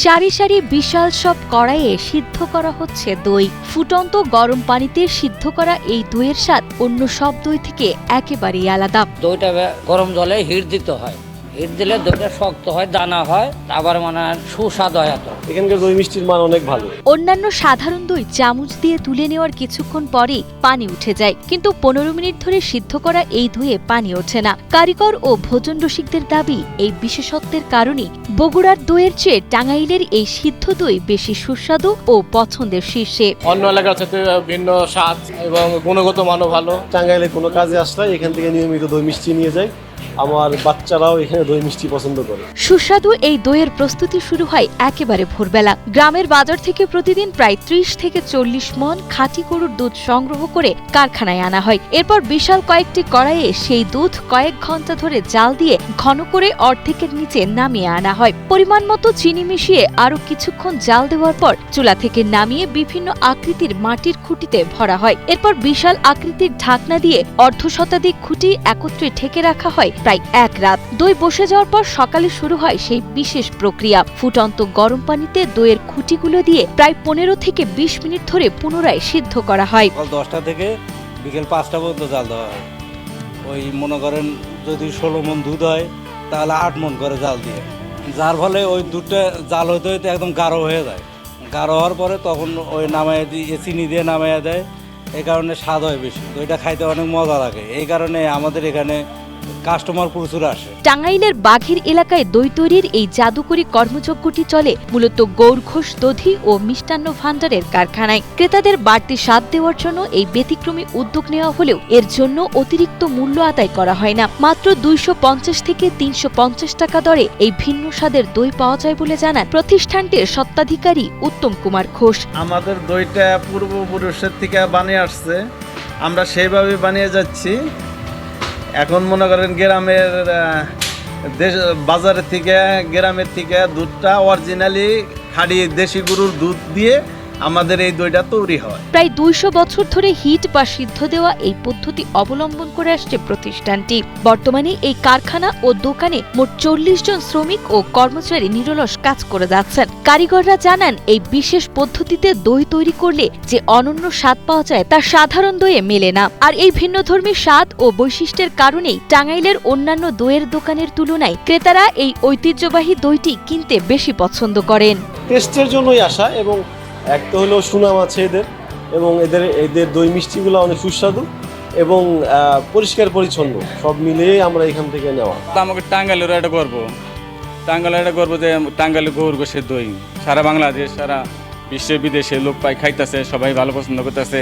সারি সারি বিশাল সব কড়াইয়ে সিদ্ধ করা হচ্ছে দই। ফুটন্ত গরম পানিতে সিদ্ধ করা এই দইয়ের স্বাদ অন্য সব দই থেকে একেবারেই আলাদা। দইটা গরম জলে হিট দিতে হয়, হিট দিলে দইটা শক্ত হয়, দানা হয়, আবার মানে সুস্বাদ হয়। এখানকার দই মিষ্টির মান অনেক ভালো। অন্যান্য সাধারণ দই চামচ দিয়ে তুলে নেওয়ার কিছুক্ষণ পরেই পানি উঠে যায়, কিন্তু 15 মিনিট ধরে সিদ্ধ করা এই দইয়ে পানি ওঠে না। কারিগর ও ভোজন রসিকদের দাবি, এই বিশেষত্বের কারণে বগুড়ার দইয়ের চেয়ে টাঙ্গাইলের এই সিদ্ধ দই বেশি সুস্বাদু ও পছন্দের শীর্ষে। অন্য এলাকার সাথে ভিন্ন স্বাদ এবং গুণগত মানও ভালো। টাঙ্গাইলে কোনো কাজে আসলে এখান থেকে নিয়মিত দই মিষ্টি নিয়ে যায়। আমার বাচ্চারাও এখানে দই মিষ্টি পছন্দ করে। সুস্বাদু এই দইয়ের প্রস্তুতি শুরু হয় একেবারে ভোরবেলা। গ্রামের বাজার থেকে প্রতিদিন প্রায় 30 থেকে 40 মণ খাঁটি গরুর দুধ সংগ্রহ করে কারখানায় আনা হয়। এরপর বিশাল কয়েকটি কড়াইয়ে সেই দুধ কয়েক ঘন্টা ধরে জাল দিয়ে ঘন করে অর্ধেকের নিচে নামিয়ে আনা হয়। পরিমাণ মতো চিনি মিশিয়ে আরো কিছুক্ষণ জাল দেওয়ার পর চুলা থেকে নামিয়ে বিভিন্ন আকৃতির মাটির খুঁটিতে ভরা হয়। এরপর বিশাল আকৃতির ঢাকনা দিয়ে অর্ধশতাধিক খুঁটি একত্রে ঢেকে রাখা হয় প্রায় এক রাত। দই বসে যাওয়ার পর সকালে শুরু হয় সেই বিশেষ প্রক্রিয়া। ফুটন্ত গরম পানিতে দইয়ের খুঁটিগুলো দিয়ে প্রায় 15 থেকে 20 মিনিট ধরে পুনরায় সিদ্ধ করা হয়। সকাল 10টা থেকে বিকেল 5টা পর্যন্ত জাল দেওয়া হয়। ওই মনে করেন যদি 16 মণ দুধ হয় তাহলে 8 মণ করে জাল দিয়ে, যার ফলে ওই দুধটা জাল হইতে হইতে একদম গাঢ় হয়ে যায়। গাঢ় হওয়ার পরে তখন ওই নামাইয়া দিয়ে চিনি দিয়ে নামাইয়া দেয়। এই কারণে স্বাদ হয় বেশি, দইটা খাইতে অনেক মজা লাগে। এই কারণে আমাদের এখানে কাস্টমার প্রচুর আসে। টাঙ্গাইলের বাঘের এলাকায় দই তৈরির এই জাদুকরী কর্মযজ্ঞটি চলে মূলত গৌর ঘোষ দধি ও মিষ্টান্ন ভাণ্ডারের কারখানায়। ক্রেতাদের বাড়তি স্বাদ দেওয়ার জন্য এই ব্যতিক্রমী উদ্যোগ নেওয়া হলেও এর জন্য অতিরিক্ত মূল্য আদায় করা হয় না। মাত্র 250 থেকে 350 টাকা দরে এই ভিন্ন স্বাদের দই পাওয়া যায় বলে জানান প্রতিষ্ঠানটির স্বত্বাধিকারী উত্তম কুমার ঘোষ। আমাদের দইটা পূর্বপুরুষের থেকে বানিয়ে আসছে, আমরা সেইভাবে বানিয়ে যাচ্ছি। এখন মনে করেন গ্রামের বাজারের থেকে গ্রামের থেকে দুধটা অরিজিনালি খাঁটি দেশি গরুর দুধ দিয়ে আমাদের এই দইটা তৈরি হয়। প্রায় 200 বছর ধরে হিট বা সিদ্ধ দেওয়া এই পদ্ধতি অবলম্বন করে আসছে প্রতিষ্ঠানটি। বর্তমানে এই কারখানা ও দোকানে মোট 40 জন শ্রমিক ও কর্মচারী নিরলস কাজ করে যাচ্ছেন। কারিগররা জানান, এই বিশেষ পদ্ধতিতে দই তৈরি করলে যে অনন্য স্বাদ পাওয়া যায় তা সাধারণ দইয়ে মেলে না। আর এই ভিন্নধর্মী স্বাদ ও বৈশিষ্ট্যের কারণেই টাঙ্গাইলের অন্যান্য দইয়ের দোকানের তুলনায় ক্রেতারা এই ঐতিহ্যবাহী দইটি কিনতে বেশি পছন্দ করেন। টেস্টের জন্যই আসা, এবং একটা হলো সুনাম আছে এদের, এবং এদের দই মিষ্টিগুলো অনেক সুস্বাদু এবং পরিষ্কার পরিচ্ছন্ন, সব মিলিয়ে আমরা এখান থেকে নেওয়া। আমাকে টাঙ্গাইলের একটা গর্ব, যে টাঙ্গাইলের গৌর ঘোষের দই সারা বাংলাদেশ, সারা বিশ্বে বিদেশে লোক পাই খাইতেছে, সবাই ভালো পছন্দ করতেছে।